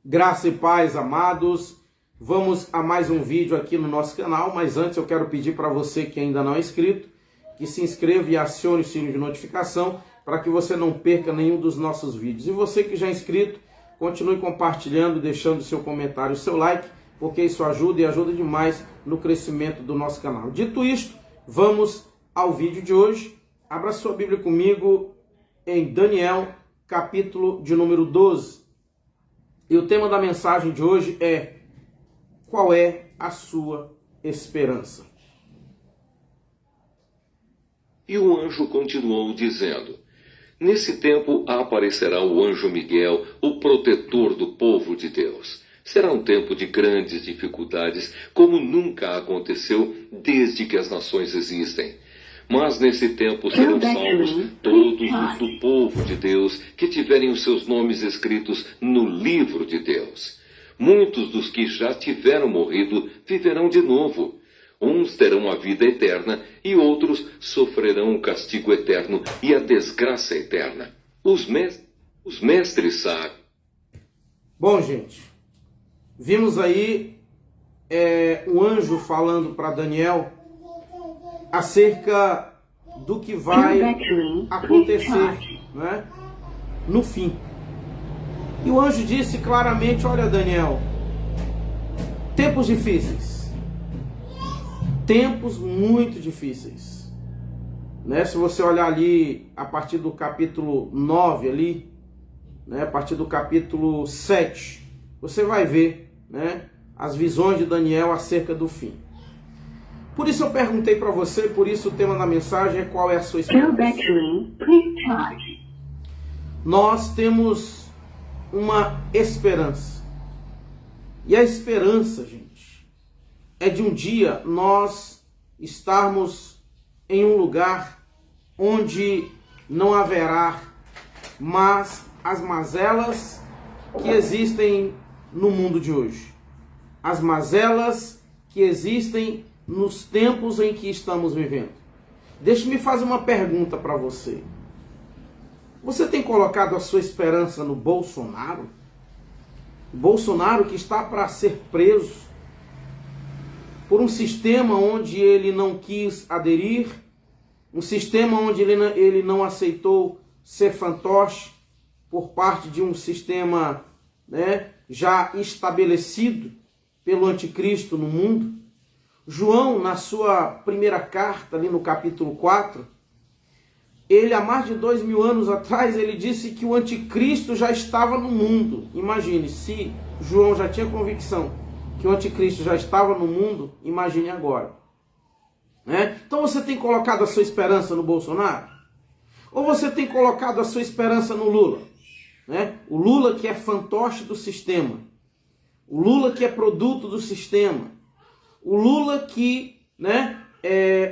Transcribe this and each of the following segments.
Graça e paz, amados. Vamos a mais um vídeo aqui no nosso canal, mas antes eu quero pedir para você que ainda não é inscrito, que se inscreva e acione o sininho de notificação para que você não perca nenhum dos nossos vídeos. E você que já é inscrito, continue compartilhando, deixando seu comentário, seu like, porque isso ajuda e ajuda demais no crescimento do nosso canal. Dito isto, vamos ao vídeo de hoje. Abra sua Bíblia comigo em Daniel, capítulo de número 12. E o tema da mensagem de hoje é: qual é a sua esperança? E o anjo continuou dizendo: nesse tempo aparecerá o anjo Miguel, o protetor do povo de Deus. Será um tempo de grandes dificuldades, como nunca aconteceu desde que as nações existem. Mas nesse tempo serão salvos todos os do povo de Deus que tiverem os seus nomes escritos no livro de Deus. Muitos dos que já tiveram morrido viverão de novo. Uns terão a vida eterna e outros sofrerão o castigo eterno e a desgraça eterna. Os mestres sabem. Bom, gente, vimos aí o anjo falando para Daniel acerca do que vai acontecer, né, no fim. E o anjo disse claramente: olha, Daniel, tempos difíceis, tempos muito difíceis, né? Se você olhar ali a partir do capítulo 9 ali, né, a partir do capítulo 7, você vai ver, né, as visões de Daniel acerca do fim. Por isso eu perguntei para você, por isso o tema da mensagem é: qual é a sua esperança? Nós temos uma esperança. E a esperança, gente, é de um dia nós estarmos em um lugar onde não haverá mais as mazelas que existem no mundo de hoje. As mazelas que existem nos tempos em que estamos vivendo. Deixe-me fazer uma pergunta para você. Você tem colocado a sua esperança no Bolsonaro? Bolsonaro que está para ser preso por um sistema onde ele não quis aderir, um sistema onde ele não aceitou ser fantoche por parte de um sistema, né, já estabelecido pelo anticristo no mundo. João, na sua primeira carta, ali no capítulo 4, ele, há mais de 2000 anos atrás, ele disse que o anticristo já estava no mundo. Imagine, se João já tinha convicção que o anticristo já estava no mundo, imagine agora. Né? Então você tem colocado a sua esperança no Bolsonaro? Ou você tem colocado a sua esperança no Lula? Né? O Lula que é fantoche do sistema. O Lula que é produto do sistema. O Lula que, né,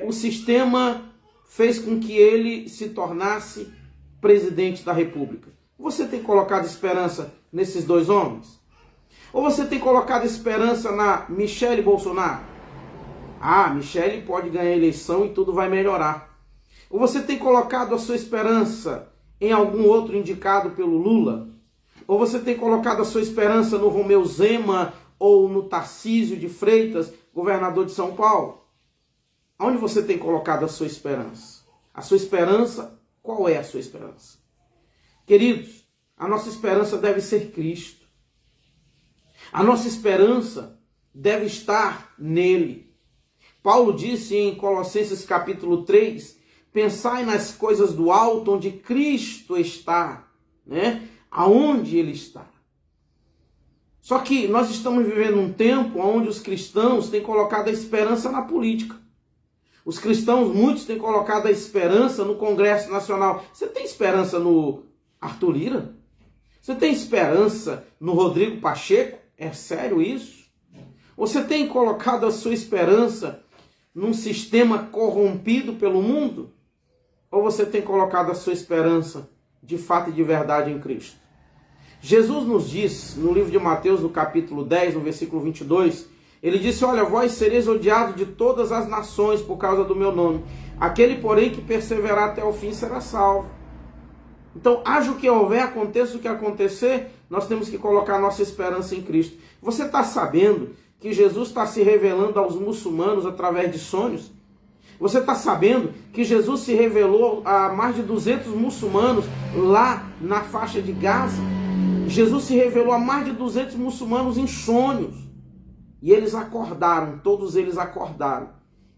o sistema fez com que ele se tornasse presidente da República. Você tem colocado esperança nesses dois homens? Ou você tem colocado esperança na Michele Bolsonaro? Ah, Michele pode ganhar a eleição e tudo vai melhorar. Ou você tem colocado a sua esperança em algum outro indicado pelo Lula? Ou você tem colocado a sua esperança no Romeu Zema ou no Tarcísio de Freitas, governador de São Paulo? Onde você tem colocado a sua esperança? A sua esperança, qual é a sua esperança? Queridos, a nossa esperança deve ser Cristo. A nossa esperança deve estar nele. Paulo disse em Colossenses capítulo 3, pensai nas coisas do alto onde Cristo está, né? Aonde ele está. Só que nós estamos vivendo um tempo onde os cristãos têm colocado a esperança na política. Os cristãos, muitos, têm colocado a esperança no Congresso Nacional. Você tem esperança no Arthur Lira? Você tem esperança no Rodrigo Pacheco? É sério isso? Você tem colocado a sua esperança num sistema corrompido pelo mundo? Ou você tem colocado a sua esperança de fato e de verdade em Cristo? Jesus nos diz, no livro de Mateus, no capítulo 10, no versículo 22, ele disse: olha, vós sereis odiados de todas as nações por causa do meu nome. Aquele, porém, que perseverar até o fim será salvo. Então, haja o que houver, aconteça o que acontecer, nós temos que colocar nossa esperança em Cristo. Você está sabendo que Jesus está se revelando aos muçulmanos através de sonhos? Você está sabendo que Jesus se revelou a mais de 200 muçulmanos lá na faixa de Gaza? Jesus se revelou a mais de 200 muçulmanos em sonhos. E eles acordaram, todos eles acordaram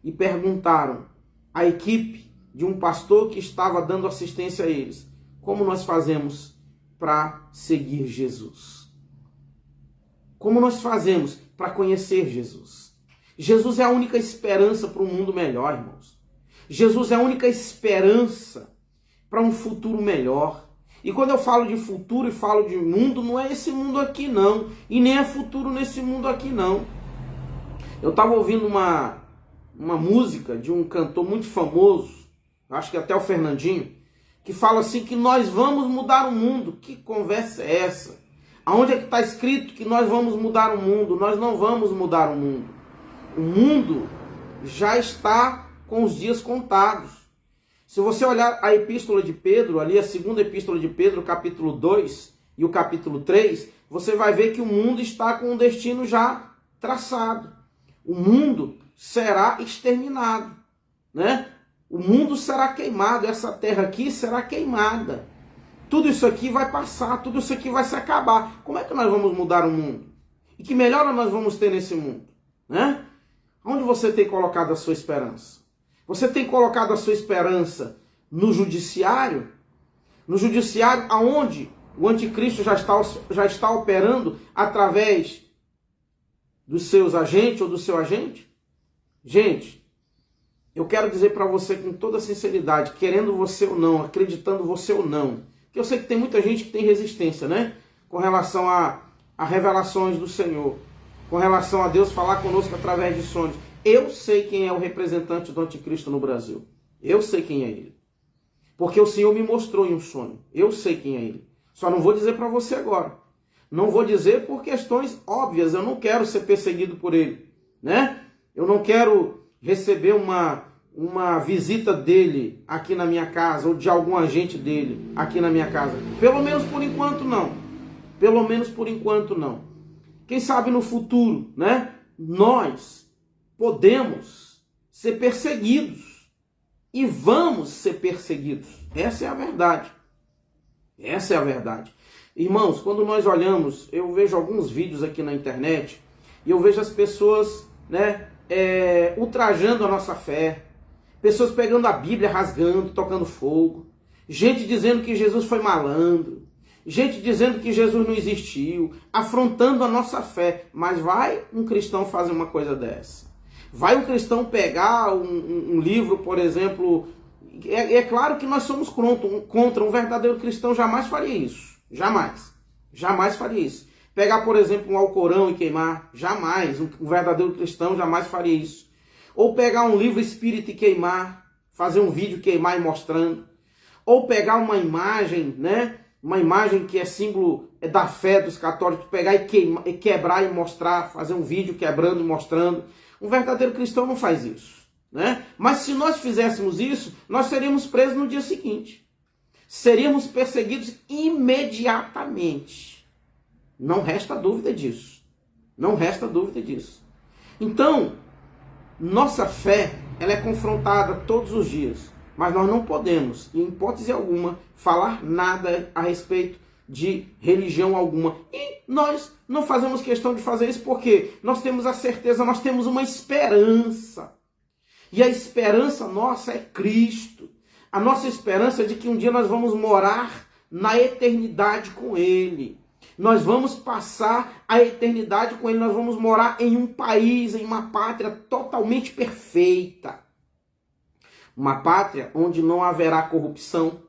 e perguntaram à equipe de um pastor que estava dando assistência a eles: como nós fazemos para seguir Jesus? Como nós fazemos para conhecer Jesus? Jesus é a única esperança para um mundo melhor, irmãos. Jesus é a única esperança para um futuro melhor. E quando eu falo de futuro e falo de mundo, não é esse mundo aqui não. E nem é futuro nesse mundo aqui não. Eu estava ouvindo uma música de um cantor muito famoso, acho que até o Fernandinho, que fala assim que nós vamos mudar o mundo. Que conversa é essa? Aonde é que está escrito que nós vamos mudar o mundo? Nós não vamos mudar o mundo. O mundo já está com os dias contados. Se você olhar a epístola de Pedro, ali a segunda epístola de Pedro, capítulo 2 e o capítulo 3, você vai ver que o mundo está com um destino já traçado. O mundo será exterminado, né? O mundo será queimado, essa terra aqui será queimada. Tudo isso aqui vai passar, tudo isso aqui vai se acabar. Como é que nós vamos mudar o mundo? E que melhora nós vamos ter nesse mundo, né? Onde você tem colocado a sua esperança? Você tem colocado a sua esperança no judiciário? No judiciário aonde o anticristo já está operando através dos seus agentes ou do seu agente? Gente, eu quero dizer para você com toda sinceridade, querendo você ou não, acreditando você ou não, que eu sei que tem muita gente que tem resistência, né? Com relação a revelações do Senhor, com relação a Deus falar conosco através de sonhos. Eu sei quem é o representante do anticristo no Brasil. Eu sei quem é ele. Porque o Senhor me mostrou em um sonho. Eu sei quem é ele. Só não vou dizer para você agora. Não vou dizer por questões óbvias. Eu não quero ser perseguido por ele, né? Eu não quero receber uma visita dele aqui na minha casa ou de algum agente dele aqui na minha casa. Pelo menos por enquanto não. Pelo menos por enquanto não. Quem sabe no futuro, né? Nós podemos ser perseguidos e vamos ser perseguidos. Essa é a verdade. Essa é a verdade. Irmãos, quando nós olhamos, eu vejo alguns vídeos aqui na internet e eu vejo as pessoas, né, ultrajando a nossa fé, pessoas pegando a Bíblia, rasgando, tocando fogo, gente dizendo que Jesus foi malandro, gente dizendo que Jesus não existiu, afrontando a nossa fé. Mas vai um cristão fazer uma coisa dessa? Vai um cristão pegar um livro, por exemplo... É claro que nós somos contra. Um verdadeiro cristão jamais faria isso. Jamais. Jamais faria isso. Pegar, por exemplo, um Alcorão e queimar. Jamais. Um verdadeiro cristão jamais faria isso. Ou pegar um livro espírita e queimar. Fazer um vídeo, queimar e mostrando. Ou pegar uma imagem, né? Uma imagem que é símbolo da fé dos católicos, pegar e quebrar e mostrar, fazer um vídeo quebrando e mostrando. Um verdadeiro cristão não faz isso, né? Mas se nós fizéssemos isso, nós seríamos presos no dia seguinte. Seríamos perseguidos imediatamente. Não resta dúvida disso. Não resta dúvida disso. Então, nossa fé, ela é confrontada todos os dias. Mas nós não podemos, em hipótese alguma, falar nada a respeito de religião alguma. E nós não fazemos questão de fazer isso porque nós temos a certeza, nós temos uma esperança. E a esperança nossa é Cristo. A nossa esperança é de que um dia nós vamos morar na eternidade com Ele. Nós vamos passar a eternidade com Ele. Nós vamos morar em um país, em uma pátria totalmente perfeita. Uma pátria onde não haverá corrupção.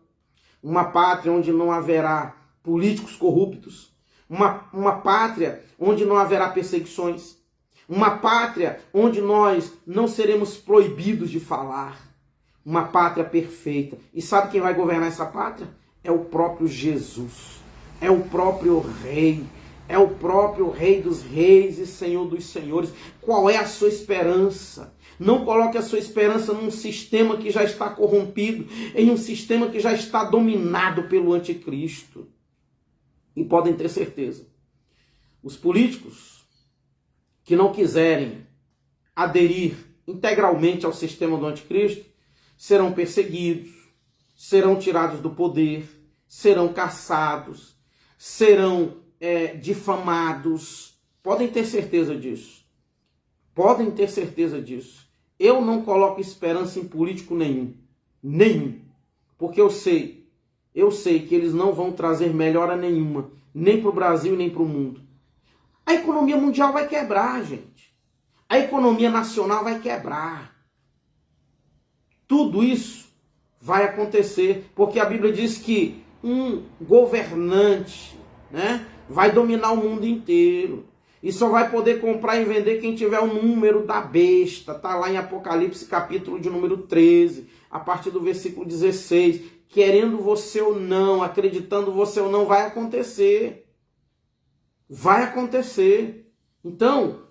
Uma pátria onde não haverá políticos corruptos. Uma pátria onde não haverá perseguições. Uma pátria onde nós não seremos proibidos de falar. Uma pátria perfeita. E sabe quem vai governar essa pátria? É o próprio Jesus. É o próprio Rei. É o próprio Rei dos Reis e Senhor dos Senhores. Qual é a sua esperança? Não coloque a sua esperança num sistema que já está corrompido, em um sistema que já está dominado pelo anticristo. E podem ter certeza, os políticos que não quiserem aderir integralmente ao sistema do anticristo serão perseguidos, serão tirados do poder, serão caçados, serão difamados. Podem ter certeza disso. Podem ter certeza disso. Eu não coloco esperança em político nenhum. Nenhum. Porque eu sei que eles não vão trazer melhora nenhuma, nem para o Brasil nem para o mundo. A economia mundial vai quebrar, gente. A economia nacional vai quebrar. Tudo isso vai acontecer, porque a Bíblia diz que um governante, né, vai dominar o mundo inteiro. E só vai poder comprar e vender quem tiver o número da besta. Está lá em Apocalipse, capítulo de número 13, a partir do versículo 16. Querendo você ou não, acreditando você ou não, vai acontecer. Vai acontecer. Então,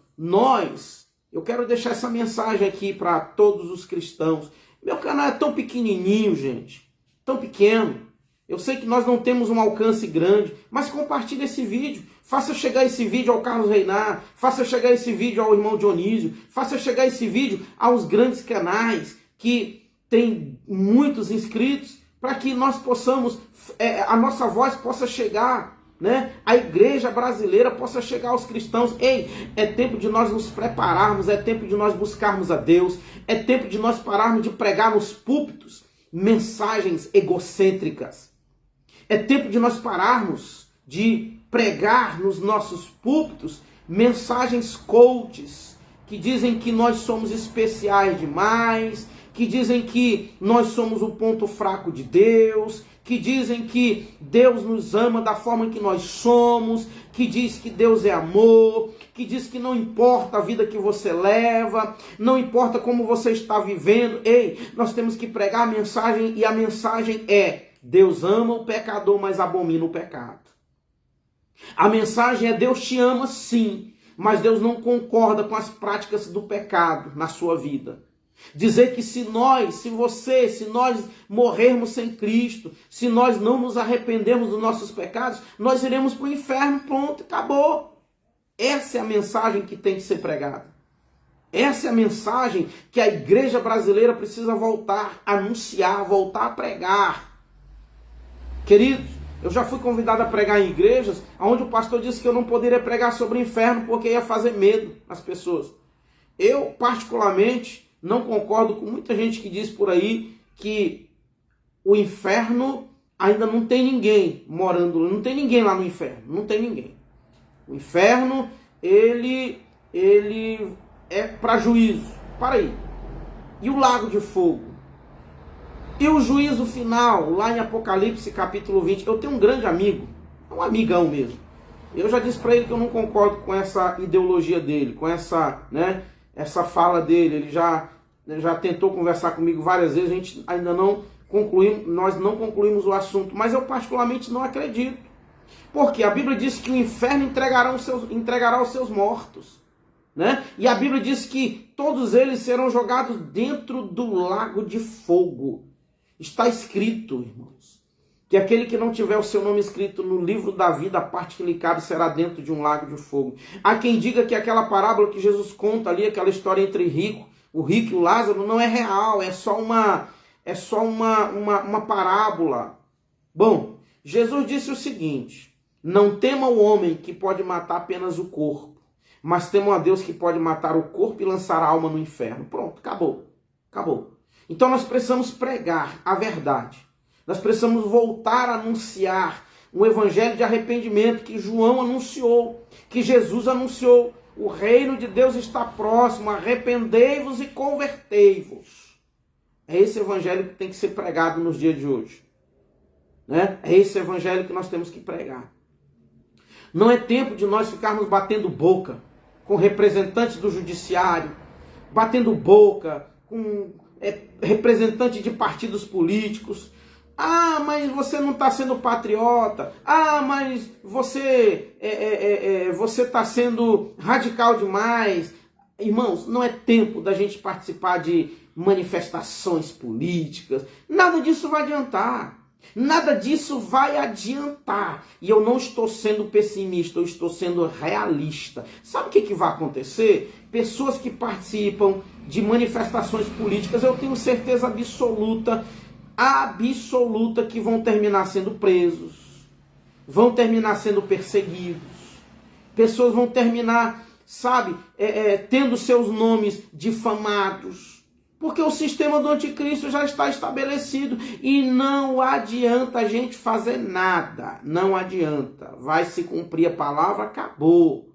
eu quero deixar essa mensagem aqui para todos os cristãos. Meu canal é tão pequenininho, gente. Tão pequeno. Eu sei que nós não temos um alcance grande, mas compartilhe esse vídeo. Faça chegar esse vídeo ao Carlos Reinar, faça chegar esse vídeo ao irmão Dionísio, faça chegar esse vídeo aos grandes canais que têm muitos inscritos, para que nós possamos, a nossa voz possa chegar, né? A igreja brasileira possa chegar aos cristãos. Ei, é tempo de nós nos prepararmos, é tempo de nós buscarmos a Deus, é tempo de nós pararmos de pregar nos púlpitos mensagens egocêntricas. É tempo de nós pararmos de pregar nos nossos púlpitos mensagens coaches, que dizem que nós somos especiais demais, que dizem que nós somos o ponto fraco de Deus, que dizem que Deus nos ama da forma que nós somos, que diz que Deus é amor, que diz que não importa a vida que você leva, não importa como você está vivendo. Ei, nós temos que pregar a mensagem, e a mensagem é: Deus ama o pecador, mas abomina o pecado. A mensagem é: Deus te ama sim, mas Deus não concorda com as práticas do pecado na sua vida. Dizer que se nós morrermos sem Cristo, se nós não nos arrependermos dos nossos pecados, nós iremos para o inferno, pronto, acabou. Essa é a mensagem que tem que ser pregada. Essa é a mensagem que a igreja brasileira precisa voltar a anunciar, voltar a pregar. Queridos, eu já fui convidado a pregar em igrejas onde o pastor disse que eu não poderia pregar sobre o inferno porque ia fazer medo às pessoas. Eu, particularmente, não concordo com muita gente que diz por aí que o inferno ainda não tem ninguém morando, não tem ninguém lá no inferno, não tem ninguém. O inferno, ele é para juízo. Para aí. E o lago de fogo? E o juízo final, lá em Apocalipse capítulo 20, eu tenho um grande amigo, um amigão mesmo. Eu já disse para ele que eu não concordo com essa ideologia dele, com essa fala dele. Ele já tentou conversar comigo várias vezes, a gente ainda não concluímos, nós não concluímos o assunto, mas eu particularmente não acredito. Porque a Bíblia diz que o inferno entregará os seus mortos, né? E a Bíblia diz que todos eles serão jogados dentro do lago de fogo. Está escrito, irmãos, que aquele que não tiver o seu nome escrito no livro da vida, a parte que lhe cabe será dentro de um lago de fogo. Há quem diga que aquela parábola que Jesus conta ali, aquela história entre o rico e o Lázaro, não é real, é só uma parábola. Bom, Jesus disse o seguinte: não tema o homem que pode matar apenas o corpo, mas temam a Deus que pode matar o corpo e lançar a alma no inferno. Pronto, acabou. Acabou. Então nós precisamos pregar a verdade. Nós precisamos voltar a anunciar um evangelho de arrependimento que João anunciou, que Jesus anunciou. O reino de Deus está próximo, arrependei-vos e convertei-vos. É esse evangelho que tem que ser pregado nos dias de hoje, né? É esse evangelho que nós temos que pregar. Não é tempo de nós ficarmos batendo boca com representantes do judiciário, batendo boca com representantes de partidos políticos. Ah, mas você não está sendo patriota. Ah, mas você está sendo radical demais. Irmãos, não é tempo da gente participar de manifestações políticas. Nada disso vai adiantar. Nada disso vai adiantar. E eu não estou sendo pessimista, eu estou sendo realista. Sabe o que vai acontecer? Pessoas que participam de manifestações políticas, eu tenho certeza absoluta que vão terminar sendo presos, vão terminar sendo perseguidos. Pessoas vão terminar, sabe, tendo seus nomes difamados. Porque o sistema do anticristo já está estabelecido e não adianta a gente fazer nada. Não adianta. Vai se cumprir a palavra, acabou.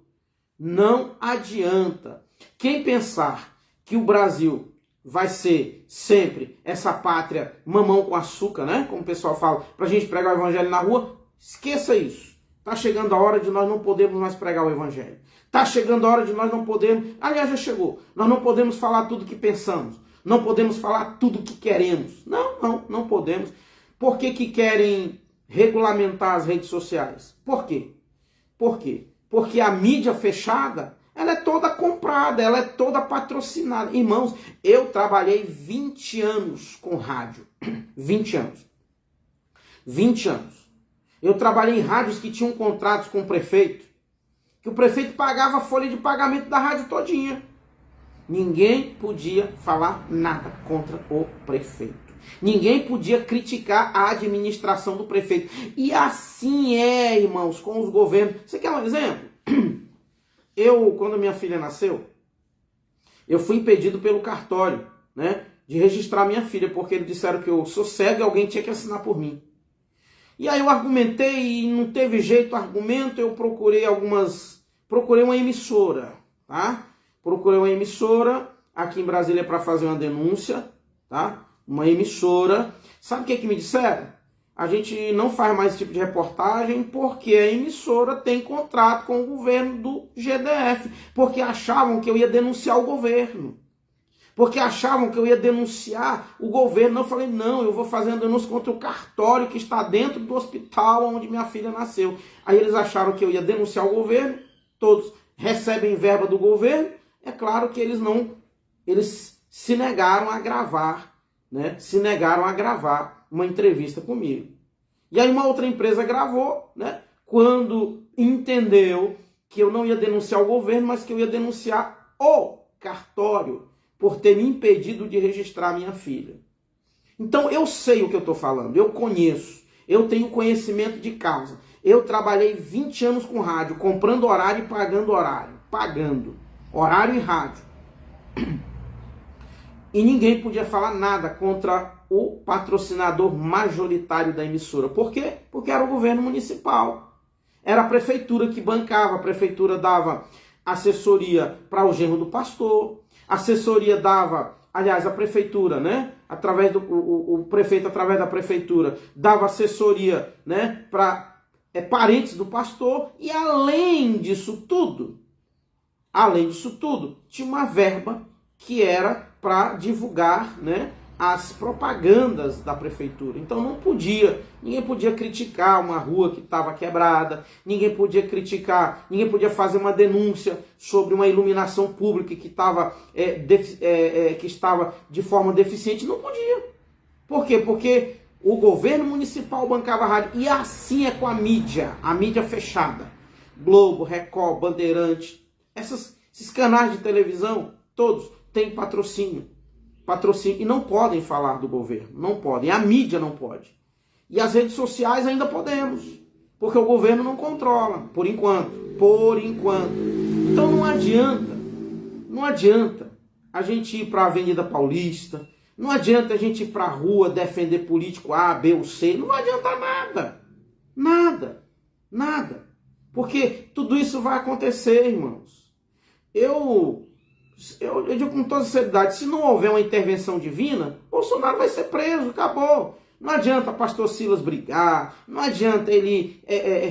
Não adianta. Quem pensar que o Brasil vai ser sempre essa pátria mamão com açúcar, né? Como o pessoal fala, para a gente pregar o evangelho na rua, esqueça isso. Está chegando a hora de nós não podermos mais pregar o evangelho. Está chegando a hora de nós não podermos... Aliás, já chegou. Nós não podemos falar tudo que pensamos. Não podemos falar tudo o que queremos. Não podemos. Por que querem regulamentar as redes sociais? Por quê? Por quê? Porque a mídia fechada, ela é toda comprada, ela é toda patrocinada. Irmãos, eu trabalhei 20 anos com rádio. 20 anos. 20 anos. Eu trabalhei em rádios que tinham contratos com o prefeito, que o prefeito pagava a folha de pagamento da rádio todinha. Ninguém podia falar nada contra o prefeito. Ninguém podia criticar a administração do prefeito. E assim é, irmãos, com os governos. Você quer um exemplo? Quando minha filha nasceu, eu fui impedido pelo cartório, né, de registrar minha filha, porque eles disseram que eu sou cego e alguém tinha que assinar por mim. E aí eu argumentei e não teve jeito, argumento, eu procurei uma emissora, tá? Procurei uma emissora aqui em Brasília para fazer uma denúncia, tá? Uma emissora. Sabe o que me disseram? A gente não faz mais esse tipo de reportagem porque a emissora tem contrato com o governo do GDF. Porque achavam que eu ia denunciar o governo. Porque achavam que eu ia denunciar o governo. Eu falei, não, eu vou fazer uma denúncia contra o cartório que está dentro do hospital onde minha filha nasceu. Aí eles acharam que eu ia denunciar o governo. Todos recebem verba do governo. É claro que eles se negaram a gravar, né? Se negaram a gravar uma entrevista comigo. E aí uma outra empresa gravou, né? Quando entendeu que eu não ia denunciar o governo, mas que eu ia denunciar o cartório por ter me impedido de registrar minha filha. Então eu sei o que eu estou falando, eu conheço, eu tenho conhecimento de causa. Eu trabalhei 20 anos com rádio, comprando horário e pagando horário. Pagando. Horário e rádio. E ninguém podia falar nada contra o patrocinador majoritário da emissora. Por quê? Porque era o governo municipal. Era a prefeitura que bancava, a prefeitura dava assessoria para o genro do pastor, assessoria dava, aliás, a prefeitura, né? Através o prefeito, através da prefeitura, dava assessoria, né, para parentes do pastor, e além disso tudo, tinha uma verba que era para divulgar, né, as propagandas da prefeitura. Então ninguém podia criticar uma rua que estava quebrada, ninguém podia fazer uma denúncia sobre uma iluminação pública que estava de forma deficiente, não podia. Por quê? Porque o governo municipal bancava a rádio, e assim é com a mídia fechada. Globo, Record, Bandeirante, esses canais de televisão, todos têm patrocínio, e não podem falar do governo, não podem, a mídia não pode. E as redes sociais ainda podemos, porque o governo não controla, por enquanto. Então não adianta a gente ir para a Avenida Paulista, não adianta a gente ir para a rua defender político A, B ou C, não vai adiantar nada, porque tudo isso vai acontecer, irmãos. Eu digo com toda sinceridade, se não houver uma intervenção divina, Bolsonaro vai ser preso, acabou. Não adianta pastor Silas brigar, não adianta ele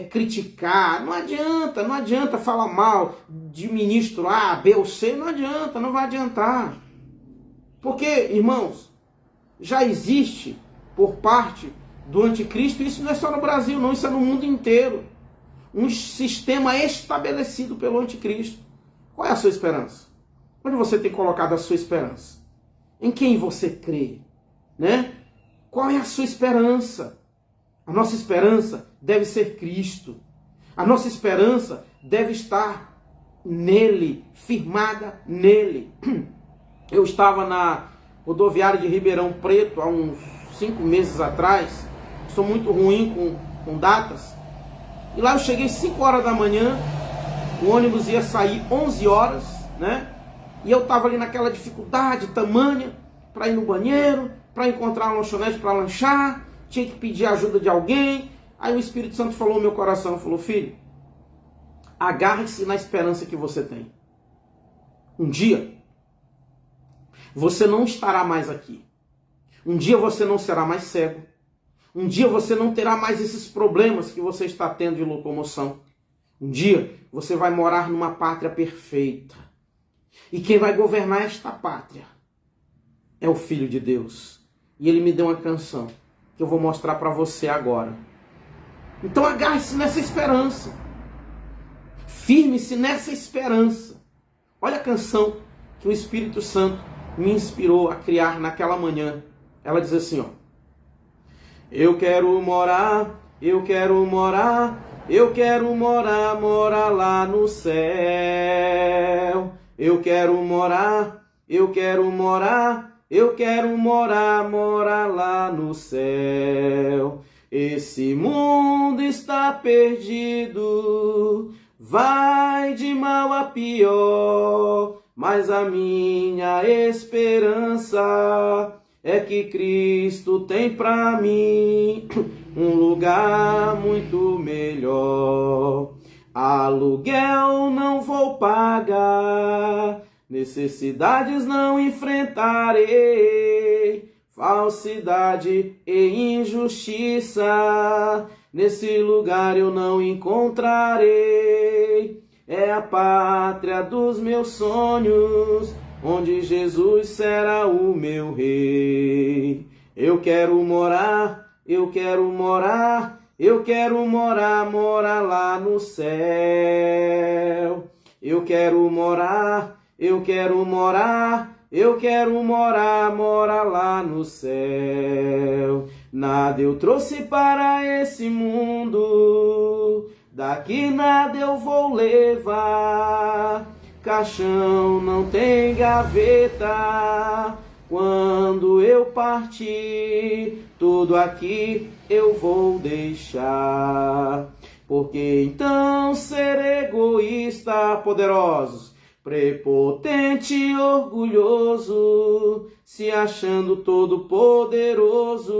criticar, não adianta falar mal de ministro A, B ou C, não vai adiantar. Porque, irmãos, já existe por parte do anticristo, isso não é só no Brasil não, isso é no mundo inteiro, um sistema estabelecido pelo anticristo. Qual é a sua esperança? Onde você tem colocado a sua esperança? Em quem você crê? Né? Qual é a sua esperança? A nossa esperança deve ser Cristo. A nossa esperança deve estar nele, firmada nele. Eu estava na rodoviária de Ribeirão Preto há uns 5 meses atrás. Sou muito ruim com datas. E lá eu cheguei 5 horas da manhã. O ônibus ia sair 11 horas, né? E eu estava ali naquela dificuldade tamanha para ir no banheiro, para encontrar uma lanchonete para lanchar. Tinha que pedir ajuda de alguém. Aí o Espírito Santo falou no meu coração, falou: filho, agarre-se na esperança que você tem. Um dia, você não estará mais aqui. Um dia você não será mais cego. Um dia você não terá mais esses problemas que você está tendo de locomoção. Um dia você vai morar numa pátria perfeita. E quem vai governar esta pátria é o Filho de Deus. E ele me deu uma canção que eu vou mostrar para você agora. Então agarre-se nessa esperança. Firme-se nessa esperança. Olha a canção que o Espírito Santo me inspirou a criar naquela manhã. Ela diz assim, ó: eu quero morar, eu quero morar, eu quero morar, morar lá no céu. Eu quero morar, eu quero morar, eu quero morar, morar lá no céu. Esse mundo está perdido, vai de mal a pior, mas a minha esperança é que Cristo tem pra mim um lugar muito melhor. Aluguel não vou pagar, necessidades não enfrentarei, falsidade e injustiça nesse lugar eu não encontrarei. É a pátria dos meus sonhos, onde Jesus será o meu rei. Eu quero morar, eu quero morar, eu quero morar, morar lá no céu. Eu quero morar, eu quero morar, eu quero morar, morar lá no céu. Nada eu trouxe para esse mundo, daqui nada eu vou levar. Caixão não tem gaveta, quando eu partir, tudo aqui eu vou deixar. Porque então ser egoísta, poderosos, prepotente e orgulhoso, se achando todo poderoso,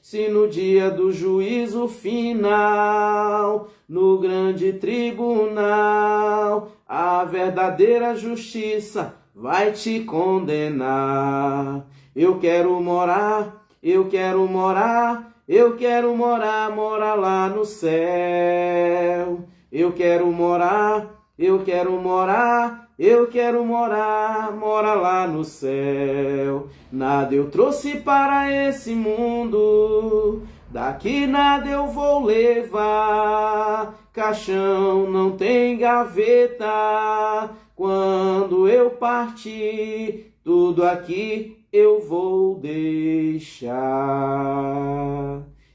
se no dia do juízo final, no grande tribunal, a verdadeira justiça vai te condenar. Eu quero morar, eu quero morar, eu quero morar, morar lá no céu. Eu quero morar, eu quero morar, eu quero morar, morar lá no céu. Nada eu trouxe para esse mundo, daqui nada eu vou levar. Caixão não tem gaveta, quando eu partir, tudo aqui eu vou deixar.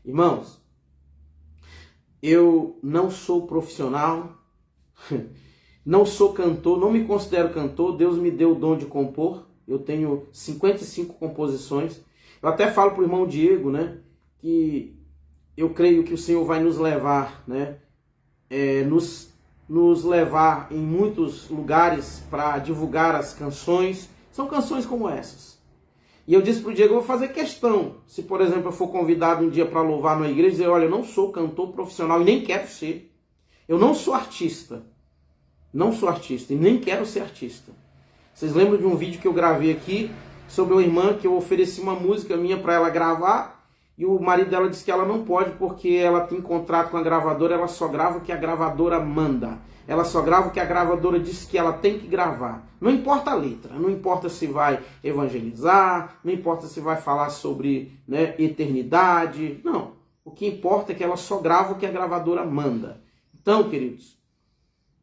Irmãos, eu não sou profissional, não sou cantor, não me considero cantor. Deus me deu o dom de compor. Eu tenho 55 composições. Eu até falo para o irmão Diego, né, que eu creio que o Senhor vai nos levar, né, nos levar em muitos lugares para divulgar as canções. São canções como essas. E eu disse para o Diego, eu vou fazer questão, se por exemplo eu for convidado um dia para louvar numa igreja, dizer, olha, eu não sou cantor profissional e nem quero ser. Eu não sou artista. Não sou artista e nem quero ser artista. Vocês lembram de um vídeo que eu gravei aqui sobre uma irmã que eu ofereci uma música minha para ela gravar e o marido dela disse que ela não pode porque ela tem contrato com a gravadora, ela só grava o que a gravadora manda. Ela só grava o que a gravadora diz que ela tem que gravar. Não importa a letra, não importa se vai evangelizar, não importa se vai falar sobre, né, eternidade. Não, o que importa é que ela só grava o que a gravadora manda. Então, queridos,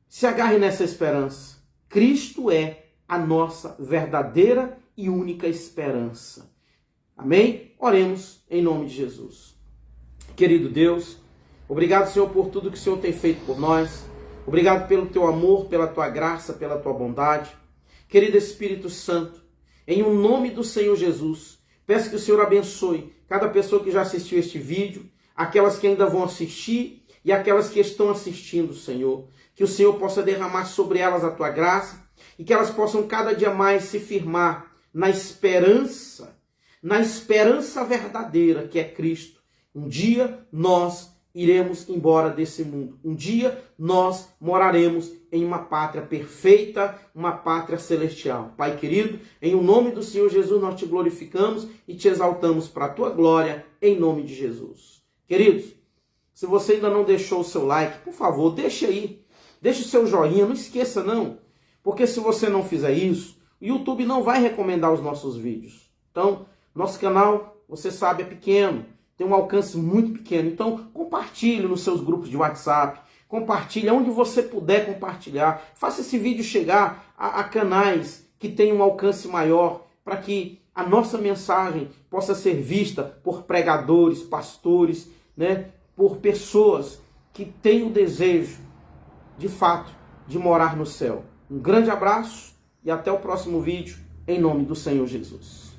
se agarre nessa esperança. Cristo é a nossa verdadeira e única esperança. Amém? Oremos em nome de Jesus. Querido Deus, obrigado, Senhor, por tudo que o Senhor tem feito por nós. Obrigado pelo teu amor, pela tua graça, pela tua bondade. Querido Espírito Santo, em o nome do Senhor Jesus, peço que o Senhor abençoe cada pessoa que já assistiu este vídeo, aquelas que ainda vão assistir e aquelas que estão assistindo, Senhor. Que o Senhor possa derramar sobre elas a tua graça e que elas possam cada dia mais se firmar na esperança verdadeira que é Cristo. Um dia nós iremos embora desse mundo. Um dia nós moraremos em uma pátria perfeita, uma pátria celestial. Pai querido, em o nome do Senhor Jesus nós te glorificamos e te exaltamos para a tua glória, em nome de Jesus. Queridos, se você ainda não deixou o seu like, por favor, deixe aí. Deixe o seu joinha, não esqueça não. Porque se você não fizer isso, o YouTube não vai recomendar os nossos vídeos. Então, nosso canal, você sabe, é pequeno. Tem um alcance muito pequeno. Então, compartilhe nos seus grupos de WhatsApp. Compartilhe onde você puder compartilhar. Faça esse vídeo chegar a canais que têm um alcance maior, para que a nossa mensagem possa ser vista por pregadores, pastores, né, por pessoas que têm o desejo, de fato, de morar no céu. Um grande abraço e até o próximo vídeo, em nome do Senhor Jesus.